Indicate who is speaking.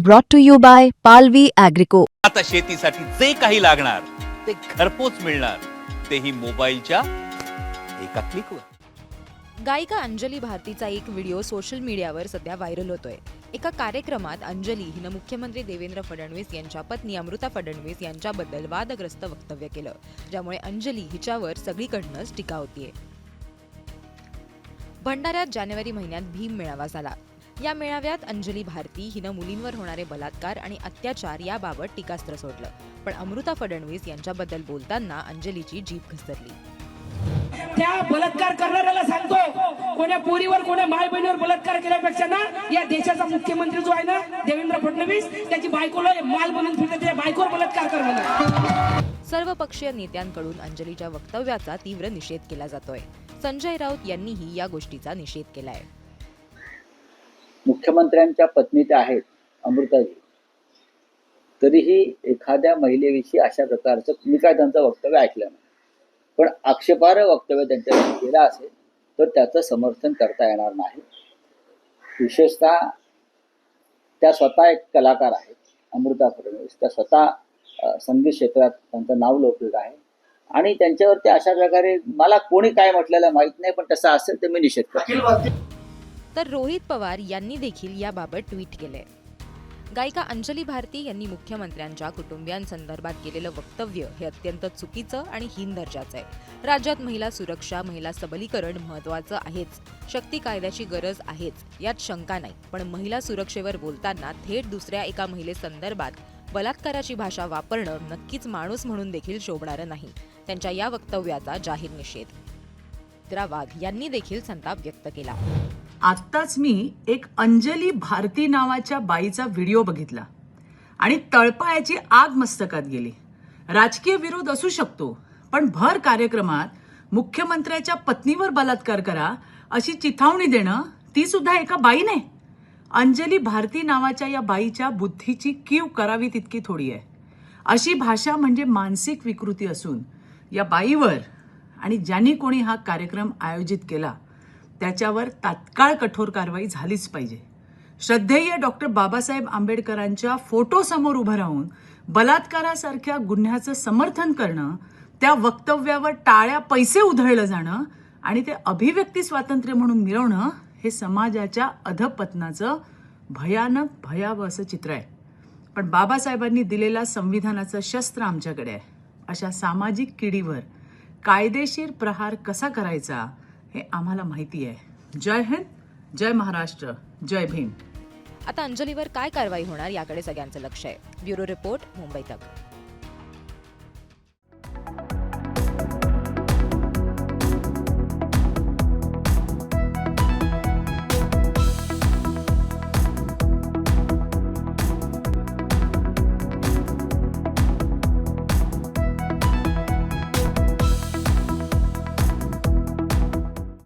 Speaker 1: brought to you by Palvi Agrico.
Speaker 2: आता शेतीसाठी जे काही लागणार ते घरपोच मिळणार, तेही मोबाईलच्या एका क्लिकवर.
Speaker 3: गायिका अंजली भारतीचा एक व्हिडिओ सोशल मीडियावर सध्या व्हायरल होतोय. एका कार्यक्रमात अंजली हिनं मुख्यमंत्री देवेंद्र फडणवीस यांच्या पत्नी अमृता फडणवीस यांच्याबद्दल वादग्रस्त वक्तव्य केलं, ज्यामुळे अंजली हिच्यावर सगळीकडनंच टीका होतीये. भंडाऱ्यात जानेवारी महिन्यात भीम मेळावा झाला. या मेळाव्यात अंजली भारती हिनं मुलींवर होणारे बलात्कार आणि अत्याचार याबाबत टीकास्त्र सोडलं, पण अमृता फडणवीस यांच्याबद्दल बोलताना अंजलीची जीभ घसरली.
Speaker 4: त्या बलात्कार करणाऱ्याला सांगतो, कोण्या पोरीवर कोण्या माय बहिणीवर बलात्कार केल्यापेक्षा ना या देशाचा मुख्यमंत्री जो आहे ना देवेंद्र फडणवीस, त्याची बायकोला माल बनवून फिरते, त्या बायकोवर बलात्कार करणार.
Speaker 3: सर्वपक्षीय नेत्यांकडून अंजलीच्या वक्तव्याचा तीव्र निषेध केला जातोय. संजय राऊत यांनीही या गोष्टीचा निषेध केलाय.
Speaker 5: मुख्यमंत्र्यांच्या पत्नी त्या आहेत अमृताजी, तरीही एखाद्या महिलेविषयी अशा प्रकारचं मी काय त्यांचं वक्तव्य ऐकलं नाही, पण आक्षेपार्ह वक्तव्य त्यांच्याकडून केलं असेल तर त्याचं समर्थन करता येणार नाही. विशेषतः त्या स्वतः एक कलाकार आहेत अमृता फडणवीस, त्या स्वतः संगीत क्षेत्रात त्यांचं नाव लौकिक आहे आणि त्यांच्यावरती अशा प्रकारे मला कोणी काय म्हटलेलं माहीत नाही, पण तसं असेल तर मी निषेध करतो.
Speaker 3: तर रोहित पवार यांनी देखील याबाबत ट्विट केलंय. गायिका अंजली भारती यांनी मुख्यमंत्र्यांच्या कुटुंबियांसंदर्भात केलेलं वक्तव्य हे अत्यंत चुकीचं आणि हीन दर्जाचं आहे. राज्यात महिला सुरक्षा, महिला सबलीकरण महत्त्वाचं आहेच, शक्ती कायद्याची गरज आहेच, यात शंका नाही, पण महिला सुरक्षेवर बोलताना थेट दुसऱ्या एका महिलेसंदर्भात बलात्काराची भाषा वापरणं नक्कीच माणूस म्हणून देखील शोभणारं नाही. त्यांच्या या वक्तव्याचा जाहीर निषेध. चित्रा वाघ यांनी देखील संताप व्यक्त केला.
Speaker 6: आत्ताच मी एक अंजली भारती नावाच्या बाईचा व्हिडिओ बघितला आणि तळपायाची आग मस्तकात गेली. राजकीय विरोध असू शकतो, पण भर कार्यक्रमात मुख्यमंत्र्याच्या पत्नीवर बलात्कार करा अशी चिथावणी देणं, ती सुद्धा एका बाईने. अंजली भारती नावाच्या या बाईच्या बुद्धीची कीव करावी तितकी थोडी आहे. अशी भाषा म्हणजे मानसिक विकृती असून या बाईवर आणि ज्यांनी कोणी हा कार्यक्रम आयोजित केला त्याच्यावर तात्काळ कठोर कारवाई झालीच पाहिजे. श्रद्धेय डॉक्टर बाबासाहेब आंबेडकरांच्या फोटोसमोर उभं राहून बलात्कारासारख्या गुन्ह्याचं समर्थन करणं, त्या वक्तव्यावर टाळ्या पैसे उधळलं जाणं आणि ते अभिव्यक्ती स्वातंत्र्य म्हणून मिरवणं हे समाजाच्या अधपतनाचं भयानक भयावह असं चित्र आहे. पण बाबासाहेबांनी दिलेला संविधानाचं शस्त्र आमच्याकडे आहे. अशा सामाजिक किडीवर कायदेशीर प्रहार कसा करायचा हे आम्हाला माहिती आहे. जय हिंद, जय महाराष्ट्र, जय भीम.
Speaker 3: आता अंजलीवर काय कारवाई होणार याकडे सगळ्यांचं लक्ष आहे. ब्युरो रिपोर्ट, मुंबई तक.